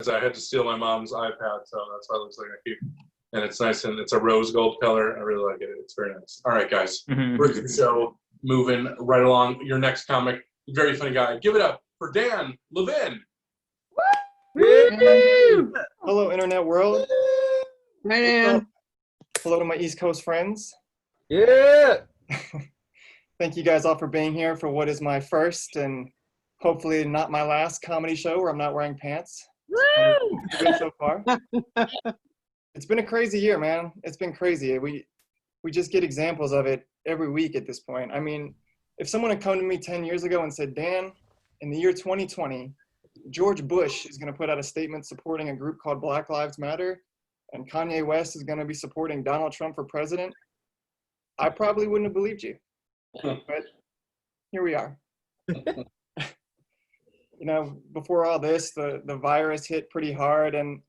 I had to steal my mom's iPad, so that's why it looks like a cute. And it's nice, and it's a rose gold color. I really like it. It's very nice. All right, guys. We're the show moving right along. Your next comic, very funny guy. Give it up for Dan Levin. Hello, internet world. Hi, Dan. Hello to my East Coast friends. Yeah. Thank you guys all for being here for what is my first and hopefully not my last comedy show where I'm not wearing pants. It's good so far. It's been a crazy year, man. It's been crazy. We just get examples of it every week at this point. I mean, if someone had come to me 10 years ago and said, Dan, in the year 2020, George Bush is going to put out a statement supporting a group called Black Lives Matter, and Kanye West is going to be supporting Donald Trump for president, I probably wouldn't have believed you. But here we are. You know, before all this, the virus hit pretty hard. And,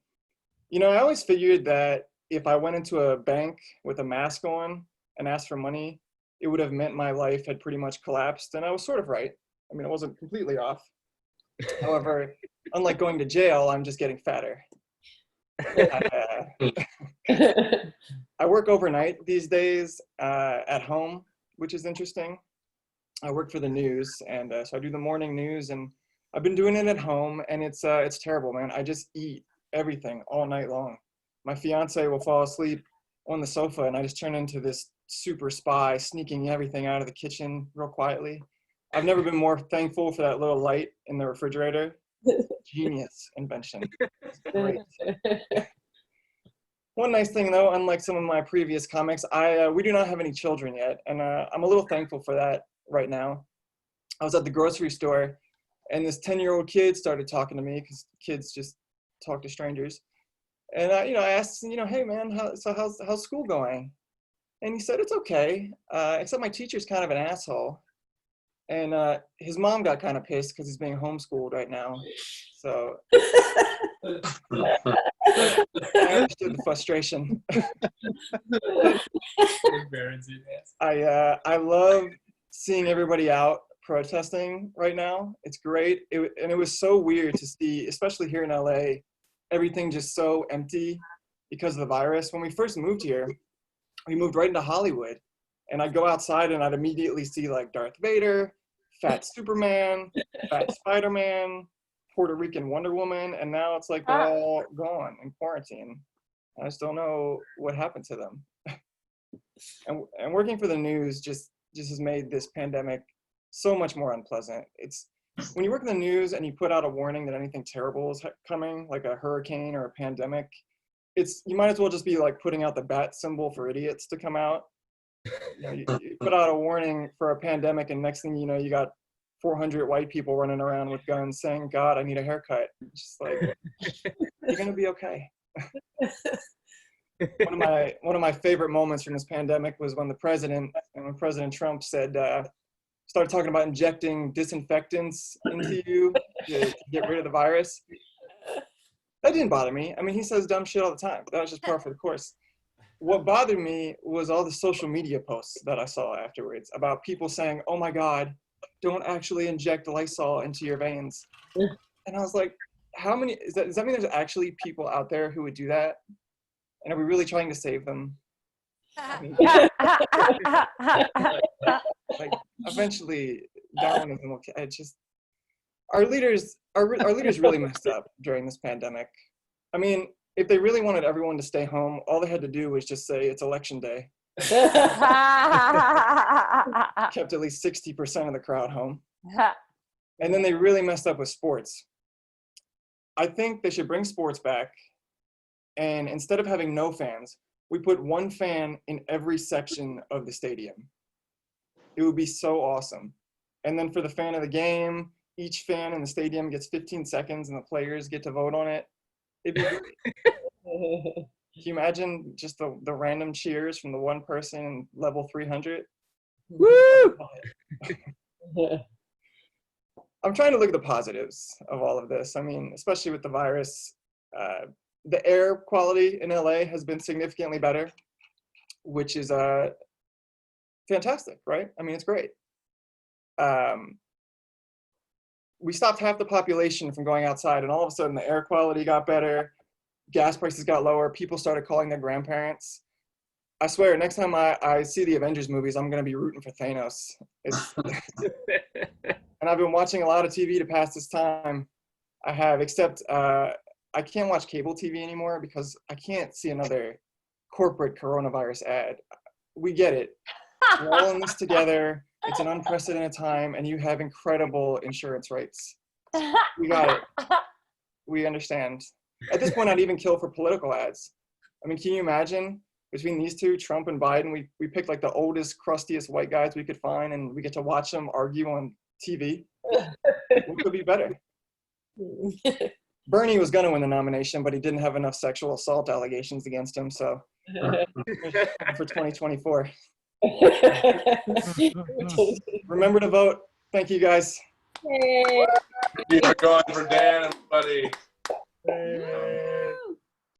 you know, I always figured that if I went into a bank with a mask on and asked for money, it would have meant my life had pretty much collapsed. And I was sort of right. I mean, I wasn't completely off. However, unlike going to jail, I'm just getting fatter. I work overnight these days at home, which is interesting. I work for the news, and so I do the morning news, and I've been doing it at home, and it's terrible, man. I just eat everything all night long. My fiance will fall asleep on the sofa, and I just turn into this super spy, sneaking everything out of the kitchen real quietly. I've never been more thankful for that little light in the refrigerator. Genius invention. It's great. One nice thing, though, unlike some of my previous comics, we do not have any children yet, and I'm a little thankful for that right now. I was at the grocery store, and this 10-year-old kid started talking to me, because kids just talk to strangers. And I asked, hey man, how's school going? And he said, it's okay, except my teacher's kind of an asshole. And his mom got kind of pissed because he's being homeschooled right now. So I understood the frustration. I love seeing everybody out protesting right now. It's great. And it was so weird to see, especially here in LA, everything just so empty because of the virus. When we first moved here, we moved right into Hollywood. And I'd go outside and I'd immediately see like Darth Vader, Fat Superman, Fat Spider-Man, Puerto Rican Wonder Woman, and now it's like they're all gone in quarantine. I just don't know what happened to them. And working for the news just has made this pandemic so much more unpleasant. It's when you work in the news and you put out a warning that anything terrible is coming, like a hurricane or a pandemic, you might as well just be like putting out the bat symbol for idiots to come out. You put out a warning for a pandemic, and next thing you know, you got 400 white people running around with guns saying, God, I need a haircut. It's just like, you're going to be okay. One of my favorite moments from this pandemic was when President Trump said, started talking about injecting disinfectants into you to get rid of the virus. That didn't bother me. I mean, he says dumb shit all the time. That was just par for the course. What bothered me was all the social media posts that I saw afterwards about people saying, oh my God, don't actually inject Lysol into your veins. And I was like, does that mean there's actually people out there who would do that? And are we really trying to save them? I mean, like, eventually Darwinism will, our leaders really messed up during this pandemic. I mean, if they really wanted everyone to stay home, all they had to do was just say it's election day. Kept at least 60% of the crowd home. And then they really messed up with sports. I think they should bring sports back, and instead of having no fans, we put one fan in every section of the stadium. It would be so awesome. And then for the fan of the game, each fan in the stadium gets 15 seconds and the players get to vote on it. It'd be great. Can you imagine just the random cheers from the one person in level 300? Woo! I'm trying to look at the positives of all of this. I mean, especially with the virus, the air quality in LA has been significantly better, which is fantastic, right? I mean, it's great. we stopped half the population from going outside, and all of a sudden the air quality got better, gas prices got lower, people started calling their grandparents. I swear, next time I see the Avengers movies, I'm going to be rooting for Thanos. And I've been watching a lot of TV to pass this time. I have, except I can't watch cable TV anymore because I can't see another corporate coronavirus ad. We get it. We're all in this together. It's an unprecedented time, and you have incredible insurance rates. We got it. We understand. At this point, I'd even kill for political ads. I mean, can you imagine between these two, Trump and Biden, we picked like the oldest, crustiest white guys we could find, and we get to watch them argue on TV? What could be better? Bernie was going to win the nomination, but he didn't have enough sexual assault allegations against him, so for 2024. Remember to vote. Thank you, guys. Keep it going for Dan, everybody.